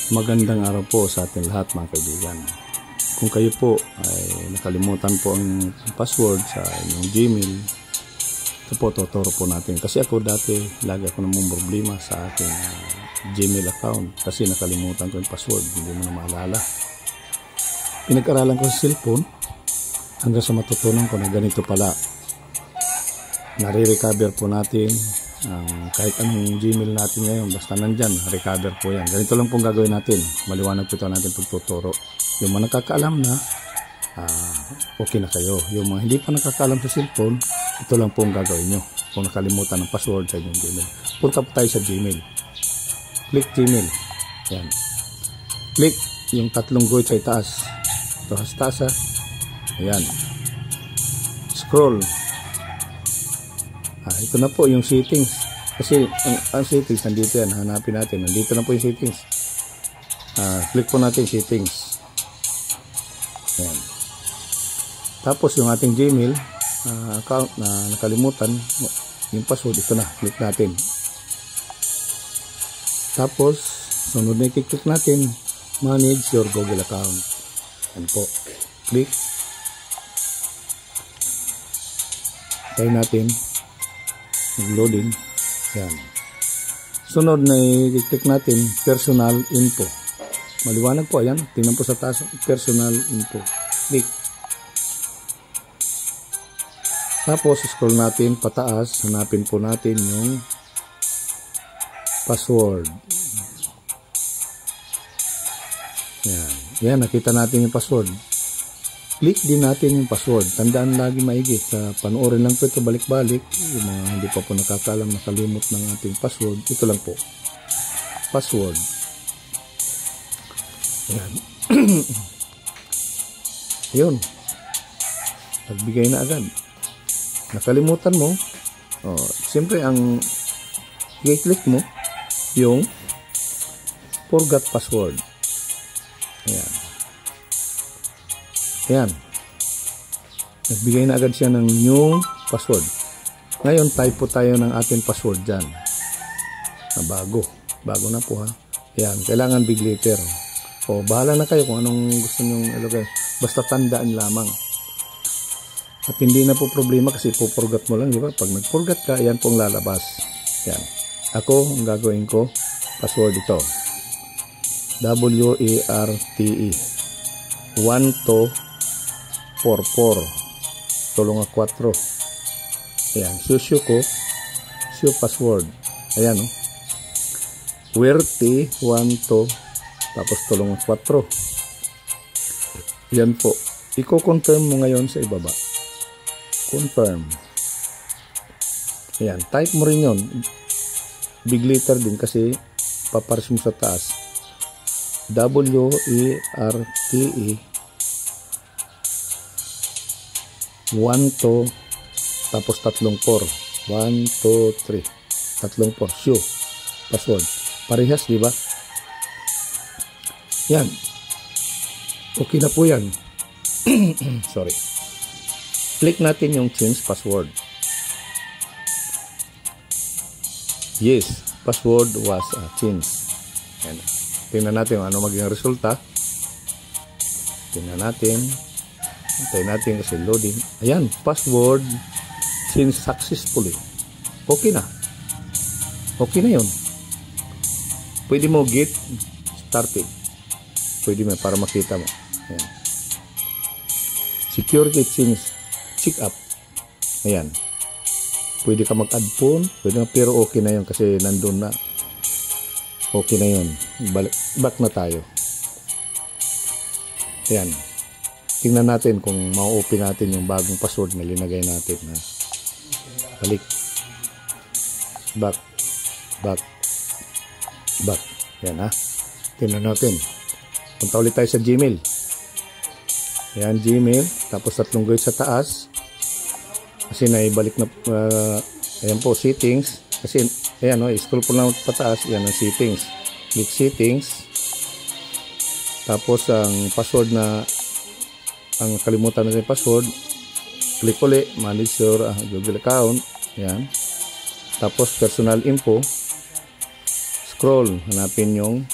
Magandang araw po sa ating lahat mga kaibigan. Kung kayo po ay nakalimutan po ang password sa inyong Gmail, ito po tuturo po natin. Kasi ako dati, lagi ako namang problema sa aking Gmail account kasi nakalimutan ko yung password, hindi mo na maalala. Pinag-aralan ko sa cellphone hanggang sa matutunan ko na ganito pala. Nare-recover po natin kahit anong Gmail natin ngayon, basta nandyan, recover po yan. Ganito lang pong gagawin natin. Maliwanag po ito natin pagtuturo. Yung mga nakakaalam na, okay na kayo. Yung mga hindi pa nakakaalam sa cellphone, ito lang pong gagawin nyo. Kung nakalimutan ng password sa inyong Gmail, punta po tayo sa Gmail. Click Gmail. Yan. Click yung tatlong guhit sa itaas. Ito sa taas ha. Ayan. Scroll. Ito na po yung settings. Kasi ang settings nandito yan. Hanapin natin. Nandito na po yung settings. Click po natin settings. Ayan. Tapos yung ating Gmail account na nakalimutan, yung password, ito na. Click natin. Tapos, sunod na i-click natin, manage your Google account. Ayan po. Click. Try natin. Loading. Yan. Sunod na i-click natin personal info. Maliwanag po. Ayan. Tingnan po sa taas. Personal info. Click. Tapos scroll natin pataas. Hanapin po natin yung password. Yan. Yan. Nakita natin yung password. Click din natin yung password. Tandaan lagi maigi. Panoorin lang po ito balik-balik. Yung mga hindi pa po nakakalam, nakalimot ng ating password. Ito lang po. Password. Ayan. Yun. Nagbigay na agad. Nakalimutan mo. Siyempre ang i-click mo yung forgot password. Ayan. Ayan. Nagbigay na agad siya ng new password. Ngayon, type po tayo ng ating password dyan. Bago. Bago na po ha. Ayan. Kailangan big letter. Bahala na kayo kung anong gusto nyong ilagay. Basta tandaan lamang. At hindi na po problema kasi po forgot mo lang. Diba? Pag nag-forgot ka, ayan pong lalabas. Ayan. Ako, ang gagawin ko, password ito. W-E-R-T-E 1 to 4 tulong 4. Ayan, susyo ko susyo password. Ayan WERTY 1 to tapos tulong 4. Yan po, i-confirm mo ngayon sa ibaba. Confirm. Ayan, type mo rin yon, big letter din kasi papares mo sa taas. WERTE 1 to tapos 3 4. 1 2 3 3 4 sure password parehas, di ba? Yan, okay na po yan. Sorry. Click natin yung change password. Yes, password was changed. Yan. Tingnan natin ano maging resulta. Tingnan natin. Antay natin kasi loading. Ayan, password changed successfully. Okay na. Okay na yun. Pwede mo get started. Pwede mo para makita mo. Ayan. Security change check up. Ayan. Pwede ka mag-add phone. Pwede na, pero okay na yun kasi nandun na. Okay na yun. Back na tayo. Ayan. Tingnan natin kung ma-open natin yung bagong password na linagay natin. Balik. Back. Back. Back. Yan ha. Tingnan natin. Punta ulit tayo sa Gmail. Yan, Gmail. Tapos 3 guhit sa taas. Kasi naibalik na. Ayan po, settings. Kasi, ayan scroll po lang pataas. Yan ang settings. Click settings. Tapos ang password na ang kalimutan natin password, click ulit, manage your Google account. Yan. Tapos personal info, scroll, hanapin yung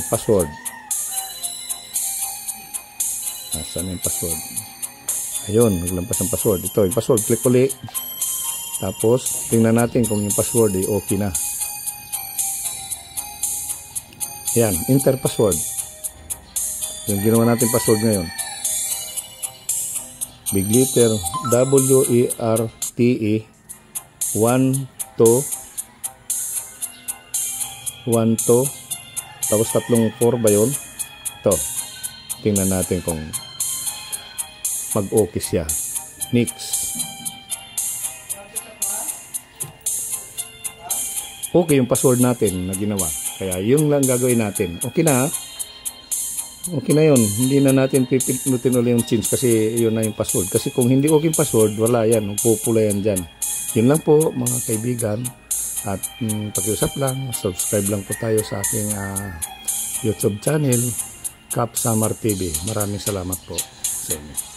password. Nasaan yung password? Ayun, naglampas ang password. Ito, yung password. Click uli. Tapos, tingnan natin kung yung password ay okay na. Yan, enter password. Yung ginawa natin password ngayon. Big letter WERTE 1 2 tapos 4 ba yun? Ito. Tingnan natin kung mag-okay siya. Next. Okay yung password natin na ginawa. Kaya yung lang gagawin natin. Okay na. Okay na yun. Hindi na natin pipindutin ulit yung change kasi yun na yung password. Kasi kung hindi okay yung password, wala yan. Pupula yan dyan. Yun lang po mga kaibigan. At pakiusap lang, subscribe lang po tayo sa aking YouTube channel, Cap Samar TV. Maraming salamat po sa inyo.